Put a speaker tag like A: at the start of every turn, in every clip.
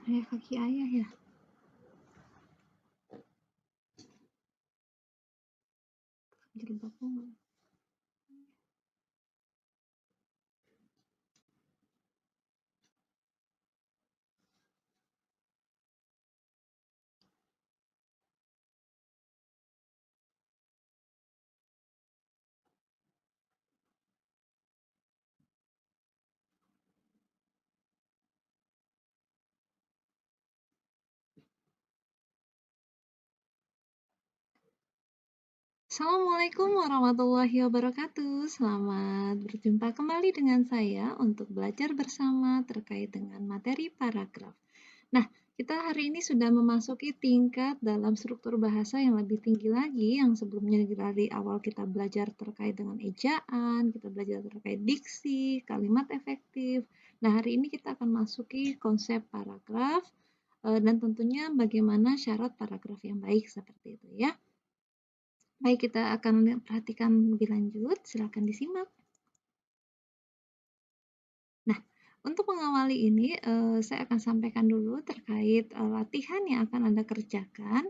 A: Kayak kaki ayah ya. Jilbabku nggak. Assalamualaikum warahmatullahi wabarakatuh. Selamat berjumpa kembali dengan saya untuk belajar bersama terkait dengan materi paragraf. Nah, kita hari ini sudah memasuki tingkat dalam struktur bahasa yang lebih tinggi lagi, yang sebelumnya dari awal kita belajar terkait dengan ejaan, kita belajar terkait diksi, kalimat efektif. Nah, hari ini kita akan masuki konsep paragraf, dan tentunya bagaimana syarat paragraf yang baik seperti itu ya. Baik, kita akan perhatikan lebih lanjut. Silakan disimak. Nah, untuk mengawali ini, saya akan sampaikan dulu terkait latihan yang akan Anda kerjakan.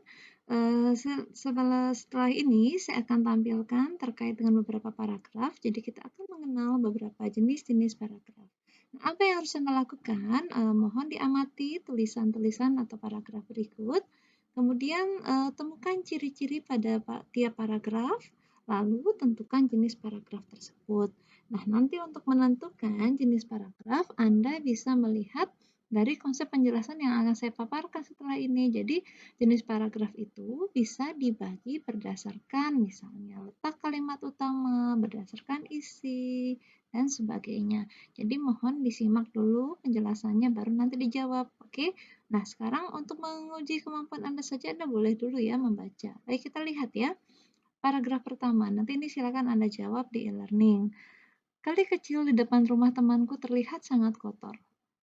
A: Setelah ini, saya akan tampilkan terkait dengan beberapa paragraf. Jadi, kita akan mengenal beberapa jenis-jenis paragraf. Nah, apa yang harus Anda lakukan? Mohon diamati tulisan-tulisan atau paragraf berikut. Kemudian, temukan ciri-ciri pada tiap paragraf, lalu tentukan jenis paragraf tersebut. Nah, nanti untuk menentukan jenis paragraf, Anda bisa melihat dari konsep penjelasan yang akan saya paparkan setelah ini. Jadi, jenis paragraf itu bisa dibagi berdasarkan misalnya letak kalimat utama, berdasarkan isi, dan sebagainya. Jadi, mohon disimak dulu penjelasannya, baru nanti dijawab. Oke? Nah, sekarang untuk menguji kemampuan Anda saja, Anda boleh dulu ya membaca. Baik, kita lihat ya. Paragraf pertama, nanti ini silakan Anda jawab di e-learning. Kali kecil di depan rumah temanku terlihat sangat kotor.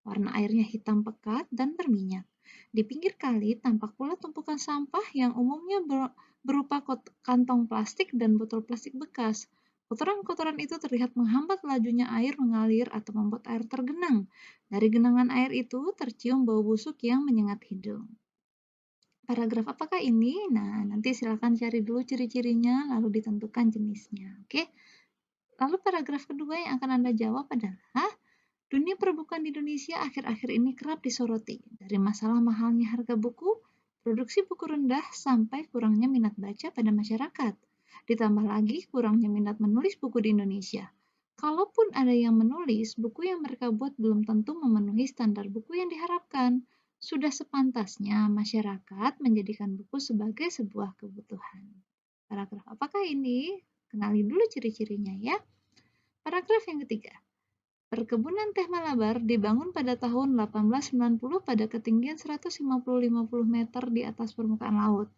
A: Warna airnya hitam pekat dan berminyak. Di pinggir kali tampak pula tumpukan sampah yang umumnya berupa kantong plastik dan botol plastik bekas. Kotoran-kotoran itu terlihat menghambat lajunya air mengalir atau membuat air tergenang. Dari genangan air itu tercium bau busuk yang menyengat hidung. Paragraf apakah ini? Nah, nanti silakan cari dulu ciri-cirinya, lalu ditentukan jenisnya. Oke? Lalu paragraf kedua yang akan Anda jawab adalah, dunia perbukuan di Indonesia akhir-akhir ini kerap disoroti, dari masalah mahalnya harga buku, produksi buku rendah, sampai kurangnya minat baca pada masyarakat. Ditambah lagi kurangnya minat menulis buku di Indonesia. Kalaupun ada yang menulis, buku yang mereka buat belum tentu memenuhi standar buku yang diharapkan. Sudah sepantasnya masyarakat menjadikan buku sebagai sebuah kebutuhan. Paragraf apakah ini? Kenali dulu ciri-cirinya ya. Paragraf yang ketiga. Perkebunan teh Malabar dibangun pada tahun 1890 pada ketinggian 150 meter di atas permukaan laut.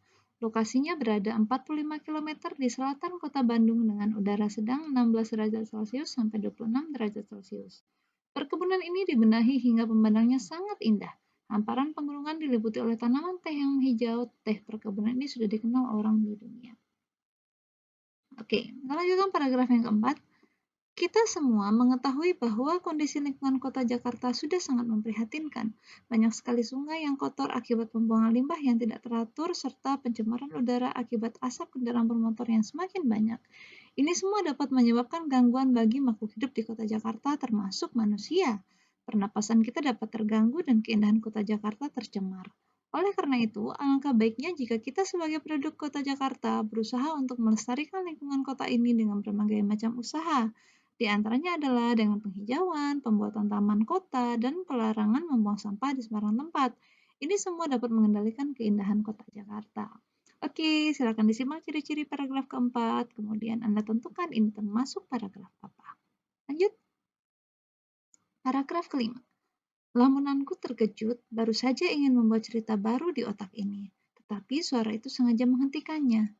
A: Lokasinya berada 45 km di selatan kota Bandung dengan udara sedang 16 derajat Celcius sampai 26 derajat Celcius. Perkebunan ini dibenahi hingga pemandangannya sangat indah. Hamparan pegunungan diliputi oleh tanaman teh yang hijau. Teh perkebunan ini sudah dikenal orang di dunia. Oke, kita lanjutkan paragraf yang keempat. Kita semua mengetahui bahwa kondisi lingkungan kota Jakarta sudah sangat memprihatinkan. Banyak sekali sungai yang kotor akibat pembuangan limbah yang tidak teratur serta pencemaran udara akibat asap kendaraan bermotor yang semakin banyak. Ini semua dapat menyebabkan gangguan bagi makhluk hidup di kota Jakarta termasuk manusia. Pernapasan kita dapat terganggu dan keindahan kota Jakarta tercemar. Oleh karena itu, alangkah baiknya jika kita sebagai penduduk kota Jakarta berusaha untuk melestarikan lingkungan kota ini dengan berbagai macam usaha. Di antaranya adalah dengan penghijauan, pembuatan taman kota, dan pelarangan membuang sampah di sembarang tempat. Ini semua dapat mengendalikan keindahan kota Jakarta. Oke, silakan disimak ciri-ciri paragraf keempat, kemudian Anda tentukan ini termasuk paragraf apa. Lanjut, paragraf kelima. Lamunanku terkejut, baru saja ingin membuat cerita baru di otak ini, tetapi suara itu sengaja menghentikannya.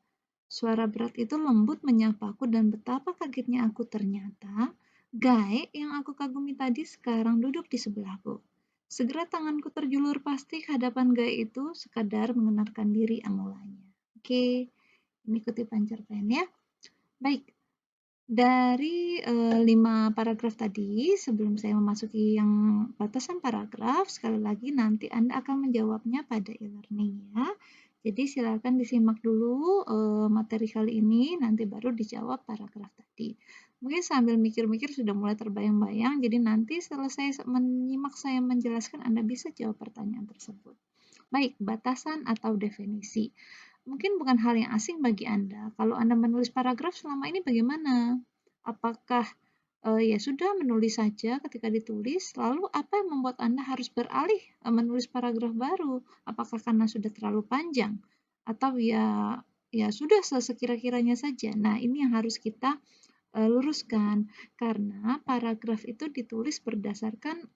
A: Suara berat itu lembut menyapaku dan betapa kagetnya aku ternyata Guy yang aku kagumi tadi sekarang duduk di sebelahku. Segera tanganku terjulur pasti ke hadapan Guy itu sekadar mengenalkan diri amulanya. Oke, ini kutipan cerpen ya. Baik, Dari 5 paragraf tadi, sebelum saya memasuki yang batasan paragraf, sekali lagi nanti Anda akan menjawabnya pada e-learning ya. Jadi silakan disimak dulu materi kali ini, nanti baru dijawab paragraf tadi. Mungkin sambil mikir-mikir sudah mulai terbayang-bayang, jadi nanti selesai menyimak saya menjelaskan, Anda bisa jawab pertanyaan tersebut. Baik, batasan atau definisi. Mungkin bukan hal yang asing bagi Anda. Kalau Anda menulis paragraf selama ini bagaimana? Apakah ya sudah menulis saja ketika ditulis, lalu apa yang membuat Anda harus beralih menulis paragraf baru? Apakah karena sudah terlalu panjang? Atau ya sudah sekira-kiranya saja. Nah, ini yang harus kita luruskan karena paragraf itu ditulis berdasarkan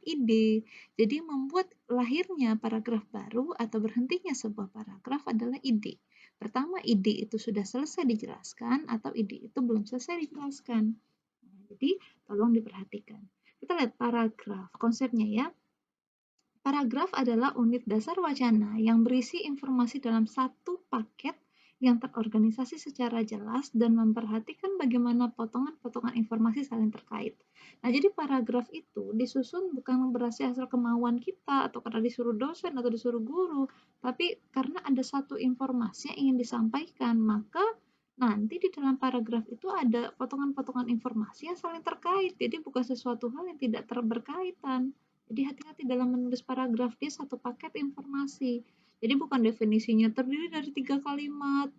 A: ide. Jadi membuat lahirnya paragraf baru atau berhentinya sebuah paragraf adalah ide. Pertama, ide itu sudah selesai dijelaskan atau ide itu belum selesai dijelaskan. Nah, jadi tolong diperhatikan. Kita lihat paragraf, konsepnya ya. Paragraf adalah unit dasar wacana yang berisi informasi dalam satu paket yang terorganisasi secara jelas dan memperhatikan bagaimana potongan-potongan informasi saling terkait. Nah, jadi paragraf itu disusun bukan berasal hasil kemauan kita atau karena disuruh dosen atau disuruh guru, tapi karena ada satu informasi yang ingin disampaikan, maka nanti di dalam paragraf itu ada potongan-potongan informasi yang saling terkait. Jadi bukan sesuatu hal yang tidak berkaitan. Jadi hati-hati dalam menulis paragraf, dia satu paket informasi. Jadi bukan definisinya terdiri dari 3 kalimat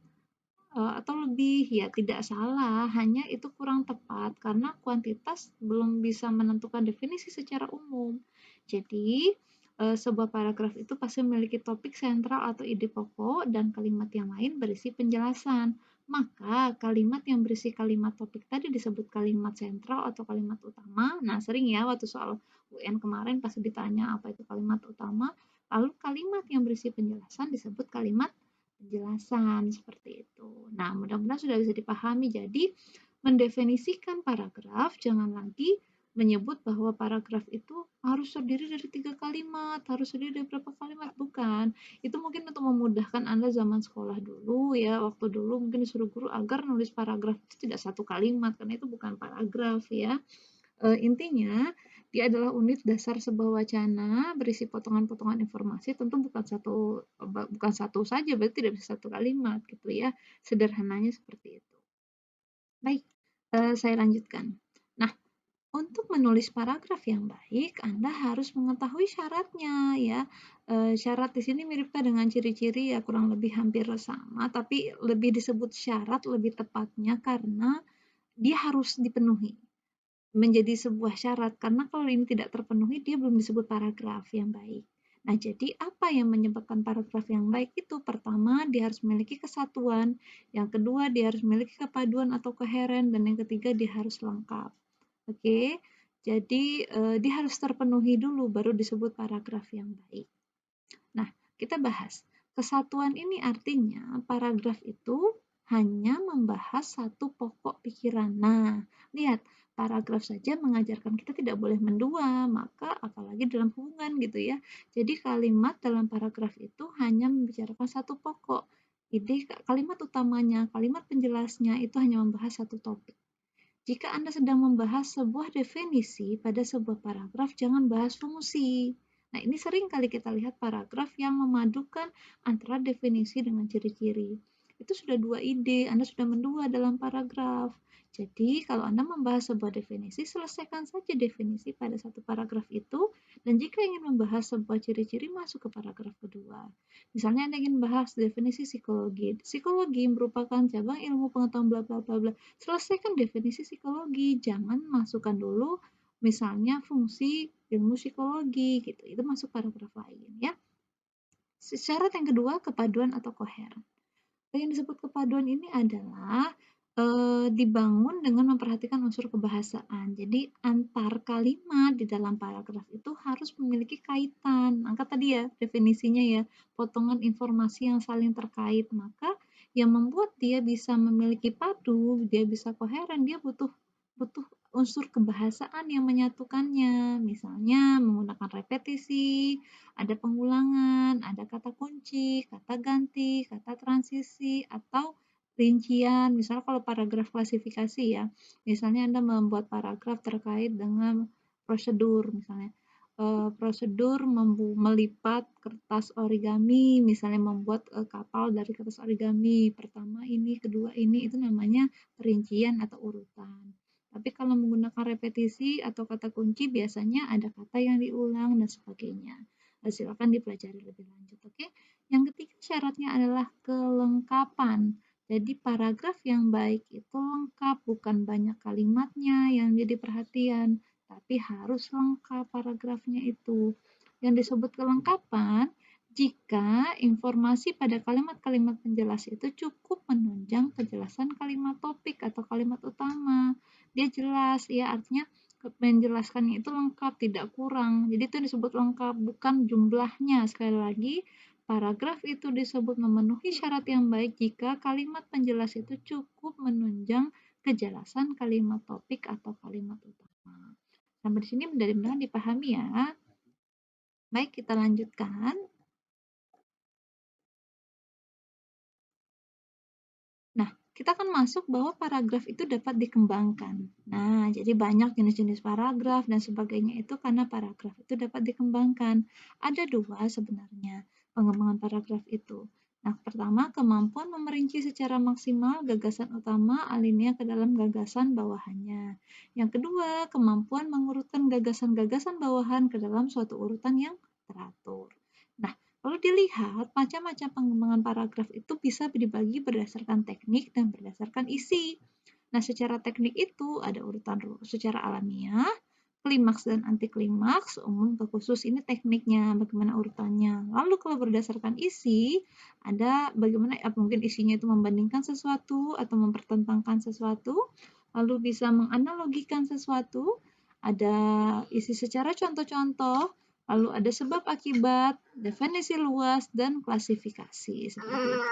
A: atau lebih, ya tidak salah, hanya itu kurang tepat karena kuantitas belum bisa menentukan definisi secara umum. Jadi sebuah paragraf itu pasti memiliki topik sentral atau ide pokok dan kalimat yang lain berisi penjelasan. Maka kalimat yang berisi kalimat topik tadi disebut kalimat sentral atau kalimat utama. Nah, sering ya waktu soal UN kemarin pasti ditanya apa itu kalimat utama. Lalu kalimat yang berisi penjelasan disebut kalimat penjelasan seperti itu. Nah, mudah-mudahan sudah bisa dipahami. Jadi, mendefinisikan paragraf jangan lagi menyebut bahwa paragraf itu harus terdiri dari 3 kalimat, harus terdiri dari berapa kalimat, bukan. Itu mungkin untuk memudahkan Anda zaman sekolah dulu ya, waktu dulu mungkin disuruh guru agar nulis paragraf itu tidak 1 kalimat, karena itu bukan paragraf ya. Intinya, dia adalah unit dasar sebuah wacana berisi potongan-potongan informasi, tentu bukan satu saja, berarti tidak bisa 1 kalimat gitu ya. Sederhananya seperti itu. Baik, saya lanjutkan. Nah, untuk menulis paragraf yang baik, Anda harus mengetahui syaratnya ya. Syarat di sini miripkah dengan ciri-ciri ya kurang lebih hampir sama, tapi lebih disebut syarat lebih tepatnya karena dia harus dipenuhi menjadi sebuah syarat karena kalau ini tidak terpenuhi dia belum disebut paragraf yang baik. Nah, jadi apa yang menyebabkan paragraf yang baik itu? Pertama, dia harus memiliki kesatuan, yang kedua dia harus memiliki kepaduan atau koheren, dan yang ketiga dia harus lengkap. Oke. Jadi dia harus terpenuhi dulu baru disebut paragraf yang baik. Nah, kita bahas. Kesatuan ini artinya paragraf itu hanya membahas satu pokok pikiran. Nah, lihat, paragraf saja mengajarkan kita tidak boleh mendua, maka apalagi dalam hubungan gitu ya. Jadi kalimat dalam paragraf itu hanya membicarakan satu pokok. Ide kalimat utamanya, kalimat penjelasnya itu hanya membahas satu topik. Jika Anda sedang membahas sebuah definisi pada sebuah paragraf, jangan bahas fungsi. Nah, ini sering kali kita lihat paragraf yang memadukan antara definisi dengan ciri-ciri. Itu sudah 2 ide, Anda sudah mendua dalam paragraf. Jadi, kalau Anda membahas sebuah definisi, selesaikan saja definisi pada satu paragraf itu, dan jika ingin membahas sebuah ciri-ciri, masuk ke paragraf kedua. Misalnya Anda ingin bahas definisi psikologi. Psikologi merupakan cabang ilmu pengetahuan bla bla bla bla. Selesaikan definisi psikologi, jangan masukkan dulu misalnya fungsi ilmu psikologi gitu. Itu masuk paragraf lain ya. Syarat yang kedua, kepaduan atau koheren. Yang disebut kepaduan ini adalah dibangun dengan memperhatikan unsur kebahasaan. Jadi antar kalimat di dalam paragraf itu harus memiliki kaitan. Angkat tadi ya definisinya ya, potongan informasi yang saling terkait. Maka yang membuat dia bisa memiliki padu, dia bisa koheren, dia butuh butuh unsur kebahasaan yang menyatukannya. Misalnya menggunakan repetisi, ada pengulangan, ada kata kunci, kata ganti, kata transisi, atau rincian, misalnya kalau paragraf klasifikasi ya, misalnya Anda membuat paragraf terkait dengan prosedur, misalnya prosedur melipat kertas origami, misalnya membuat kapal dari kertas origami, pertama ini, kedua ini, itu namanya perincian atau urutan. Tapi kalau menggunakan repetisi atau kata kunci, biasanya ada kata yang diulang dan sebagainya. Silakan dipelajari lebih lanjut, oke? Yang ketiga syaratnya adalah kelengkapan. Jadi paragraf yang baik itu lengkap, bukan banyak kalimatnya yang jadi perhatian, tapi harus lengkap paragrafnya itu. Yang disebut kelengkapan, jika informasi pada kalimat-kalimat penjelas itu cukup menunjang kejelasan kalimat topik atau kalimat utama. Dia jelas, ya artinya menjelaskannya itu lengkap, tidak kurang. Jadi itu disebut lengkap, bukan jumlahnya. Sekali lagi, paragraf itu disebut memenuhi syarat yang baik jika kalimat penjelas itu cukup menunjang kejelasan kalimat topik atau kalimat utama. Sampai di sini benar-benar dipahami ya. Baik, kita lanjutkan. Nah, kita akan masuk bahwa paragraf itu dapat dikembangkan. Nah, jadi banyak jenis-jenis paragraf dan sebagainya itu karena paragraf itu dapat dikembangkan. Ada dua sebenarnya pengembangan paragraf itu. Nah, pertama, kemampuan memerinci secara maksimal gagasan utama alinea ke dalam gagasan bawahannya. Yang kedua, kemampuan mengurutkan gagasan-gagasan bawahan ke dalam suatu urutan yang teratur. Nah, kalau dilihat, macam-macam pengembangan paragraf itu bisa dibagi berdasarkan teknik dan berdasarkan isi. Nah, secara teknik itu ada urutan secara alamiah, klimaks dan anti klimaks, umum ke khusus. Ini tekniknya, bagaimana urutannya. Lalu kalau berdasarkan isi, ada bagaimana mungkin isinya itu membandingkan sesuatu atau mempertentangkan sesuatu, lalu bisa menganalogikan sesuatu, ada isi secara contoh-contoh, lalu ada sebab akibat, definisi luas, dan klasifikasi. Seperti itu.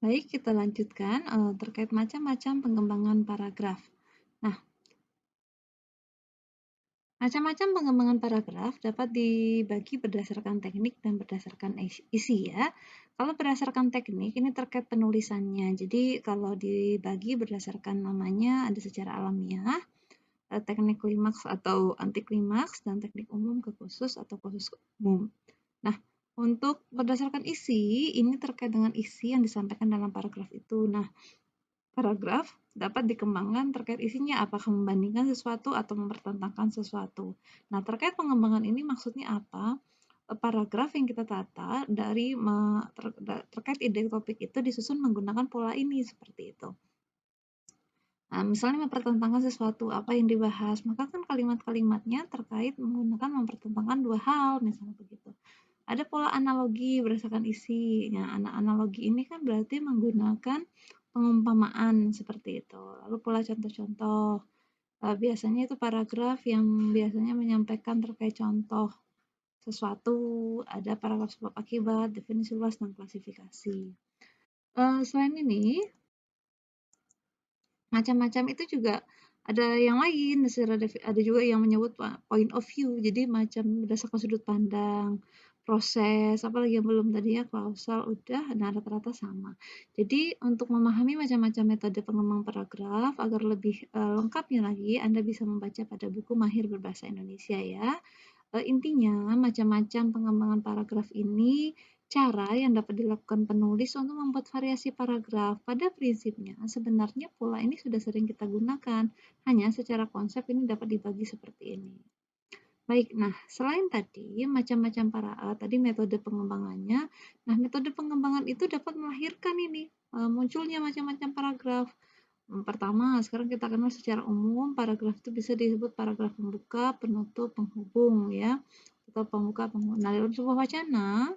A: Baik, kita lanjutkan terkait macam-macam pengembangan paragraf. Nah, macam-macam pengembangan paragraf dapat dibagi berdasarkan teknik dan berdasarkan isi ya. Kalau berdasarkan teknik, ini terkait penulisannya. Jadi, kalau dibagi berdasarkan namanya ada secara alamiah, teknik klimaks atau anti klimaks, dan teknik umum ke khusus atau khusus umum. Nah, untuk berdasarkan isi, ini terkait dengan isi yang disampaikan dalam paragraf itu. Nah, paragraf dapat dikembangkan terkait isinya, apakah membandingkan sesuatu atau mempertentangkan sesuatu. Nah, terkait pengembangan ini maksudnya apa? Paragraf yang kita tata dari terkait ide topik itu disusun menggunakan pola ini seperti itu. Nah, misalnya mempertentangkan sesuatu apa yang dibahas, maka kan kalimat-kalimatnya terkait menggunakan mempertentangkan dua hal, misalnya begitu. Ada pola analogi berdasarkan isi. Nah, analogi ini kan berarti menggunakan pengumpamaan seperti itu. Lalu pola contoh-contoh. Biasanya itu paragraf yang biasanya menyampaikan terkait contoh sesuatu, ada paragraf sebab akibat, definisi luas, dan klasifikasi. Selain ini, macam-macam itu juga ada yang lain, ada juga yang menyebut point of view, jadi macam berdasarkan sudut pandang, proses, apalagi yang belum tadi ya, klausal, udah, nah rata-rata sama. Jadi untuk memahami macam-macam metode pengembang paragraf agar lebih lengkapnya lagi, Anda bisa membaca pada buku Mahir Berbahasa Indonesia ya. Intinya, macam-macam pengembangan paragraf ini cara yang dapat dilakukan penulis untuk membuat variasi paragraf. Pada prinsipnya, sebenarnya pola ini sudah sering kita gunakan, hanya secara konsep ini dapat dibagi seperti ini. Baik, nah selain tadi macam-macam tadi metode pengembangannya, nah metode pengembangan itu dapat melahirkan ini munculnya macam-macam paragraf. Pertama, sekarang kita kenal secara umum, paragraf itu bisa disebut paragraf pembuka, penutup, penghubung, ya. Atau pembuka, penghubung. Nah, dalam sebuah wacana,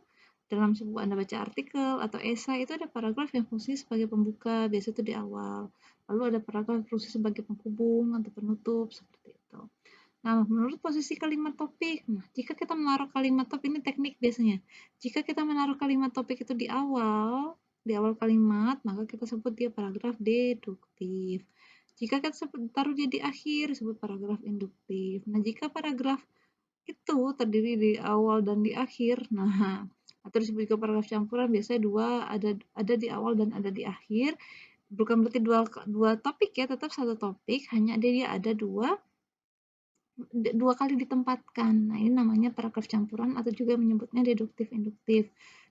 A: dalam sebuah Anda baca artikel atau esai, itu ada paragraf yang fungsi sebagai pembuka, biasa itu di awal. Lalu ada paragraf yang fungsi sebagai penghubung atau penutup, seperti itu. Nah, menurut posisi kalimat topik, nah, jika kita menaruh kalimat topik, ini teknik biasanya. Jika kita menaruh kalimat topik itu di awal kalimat, maka kita sebut dia paragraf deduktif. Jika kita taruh dia di akhir, disebut paragraf induktif. Nah, jika paragraf itu terdiri di awal dan di akhir, nah, atau disebut juga paragraf campuran, biasanya dua, ada di awal dan ada di akhir. Bukan berarti dua topik ya, tetap satu topik, hanya dia ada dua kali ditempatkan. Nah, ini namanya paragraf campuran atau juga menyebutnya deduktif-induktif.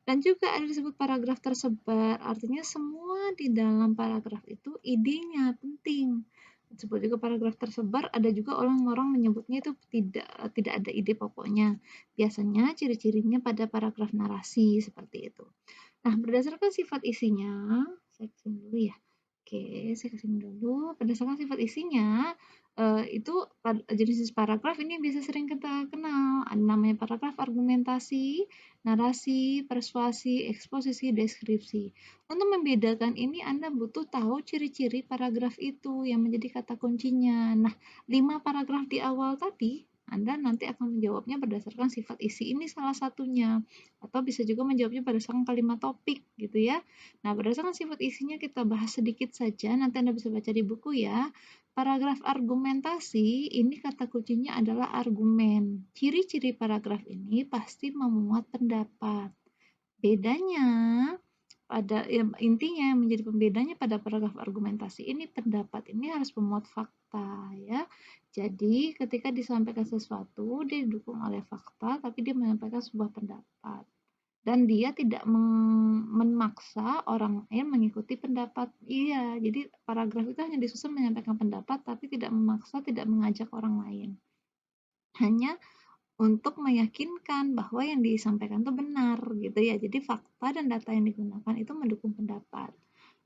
A: Dan juga ada disebut paragraf tersebar, artinya semua di dalam paragraf itu idenya penting. Disebut juga paragraf tersebar, ada juga orang-orang menyebutnya itu tidak ada ide pokoknya. Biasanya ciri-cirinya pada paragraf narasi seperti itu. Nah, berdasarkan sifat isinya, saya kesini dulu ya. Oke, saya kesini dulu. Berdasarkan sifat isinya, itu jenis paragraf ini bisa sering kita kenal. Ada namanya paragraf argumentasi, narasi, persuasi, eksposisi, deskripsi. Untuk membedakan ini, Anda butuh tahu ciri-ciri paragraf itu yang menjadi kata kuncinya. Nah, 5 paragraf di awal tadi, Anda nanti akan menjawabnya berdasarkan sifat isi ini salah satunya. Atau bisa juga menjawabnya berdasarkan kalimat topik gitu ya. Nah, berdasarkan sifat isinya kita bahas sedikit saja, nanti Anda bisa baca di buku ya. Paragraf argumentasi, ini kata kuncinya adalah argumen. Ciri-ciri paragraf ini pasti memuat pendapat. Bedanya intinya yang menjadi pembedanya pada paragraf argumentasi ini, pendapat ini harus memuat fakta ya. Jadi ketika disampaikan sesuatu dia didukung oleh fakta, tapi dia menyampaikan sebuah pendapat dan dia tidak memaksa orang lain mengikuti pendapat. Iya, jadi paragraf itu hanya disusun menyampaikan pendapat tapi tidak memaksa, tidak mengajak orang lain. Hanya untuk meyakinkan bahwa yang disampaikan itu benar gitu ya. Jadi fakta dan data yang digunakan itu mendukung pendapat.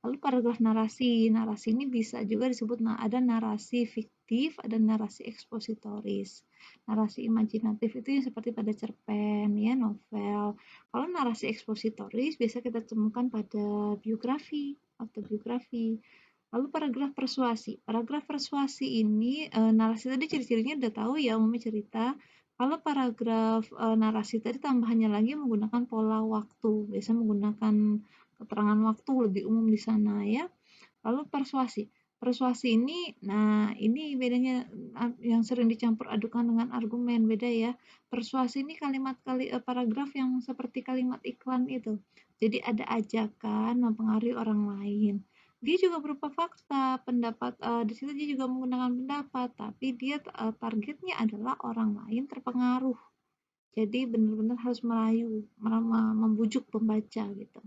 A: Lalu paragraf narasi. Narasi ini bisa juga disebut ada narasi fiktif, ada narasi ekspositoris. Narasi imajinatif itu yang seperti pada cerpen, ya, novel. Kalau narasi ekspositoris biasa kita temukan pada biografi, autobiografi. Lalu paragraf persuasi. Paragraf persuasi ini narasi tadi ciri-cirinya udah tahu ya, umumnya cerita. Kalau paragraf narasi tadi tambahannya lagi menggunakan pola waktu. Biasanya menggunakan keterangan waktu, lebih umum di sana ya. Lalu persuasi. Persuasi ini, nah ini bedanya yang sering dicampur adukan dengan argumen, beda ya. Persuasi ini paragraf yang seperti kalimat iklan itu. Jadi ada ajakan mempengaruhi orang lain. Dia juga berupa fakta, pendapat di situ dia juga menggunakan pendapat, tapi dia targetnya adalah orang lain terpengaruh. Jadi benar-benar harus merayu, membujuk pembaca gitu.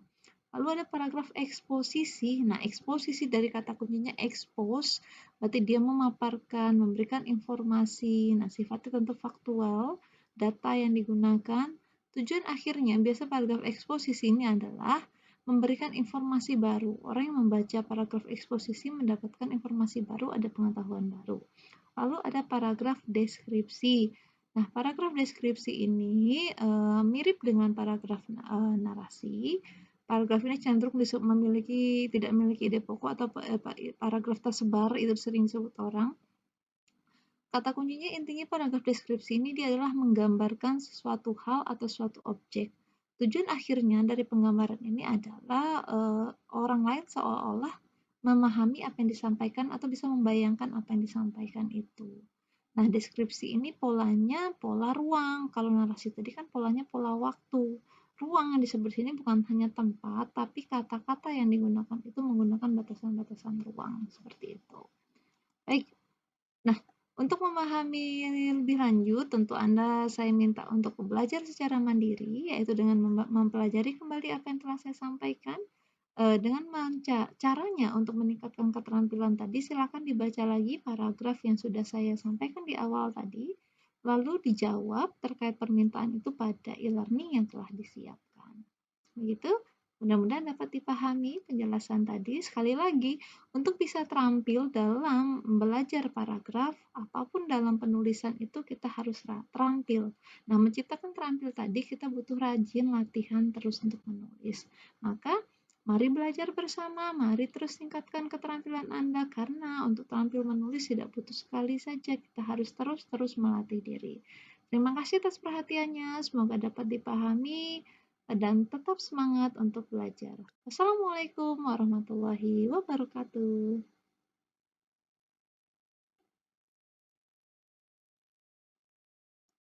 A: Lalu ada paragraf eksposisi. Nah, eksposisi dari kata kuncinya expose, berarti dia memaparkan, memberikan informasi. Nah, sifatnya tentu faktual, data yang digunakan. Tujuan akhirnya, biasa paragraf eksposisi ini adalah memberikan informasi baru. Orang yang membaca paragraf eksposisi mendapatkan informasi baru, ada pengetahuan baru. Lalu ada paragraf deskripsi. Nah, paragraf deskripsi ini mirip dengan paragraf narasi. Paragraf ini cenderung tidak memiliki ide pokok atau paragraf tersebar, itu sering disebut orang. Kata kuncinya intinya paragraf deskripsi ini dia adalah menggambarkan sesuatu hal atau suatu objek. Tujuan akhirnya dari penggambaran ini adalah orang lain seolah-olah memahami apa yang disampaikan atau bisa membayangkan apa yang disampaikan itu. Nah, deskripsi ini polanya pola ruang. Kalau narasi tadi kan polanya pola waktu. Ruang yang disebut sini bukan hanya tempat, tapi kata-kata yang digunakan itu menggunakan batasan-batasan ruang, seperti itu. Baik, nah untuk memahami lebih lanjut, tentu saya minta untuk belajar secara mandiri, yaitu dengan mempelajari kembali apa yang telah saya sampaikan. Dengan caranya untuk meningkatkan keterampilan tadi, silakan dibaca lagi paragraf yang sudah saya sampaikan di awal tadi, lalu dijawab terkait permintaan itu pada e-learning yang telah disiapkan. Begitu, mudah-mudahan dapat dipahami penjelasan tadi. Sekali lagi, untuk bisa terampil dalam belajar paragraf, apapun dalam penulisan itu kita harus terampil. Nah, menciptakan terampil tadi kita butuh rajin latihan terus untuk menulis. Maka mari belajar bersama, mari terus tingkatkan keterampilan Anda, karena untuk terampil menulis tidak butuh sekali saja, kita harus terus-terus melatih diri. Terima kasih atas perhatiannya, semoga dapat dipahami dan tetap semangat untuk belajar. Wassalamualaikum warahmatullahi wabarakatuh.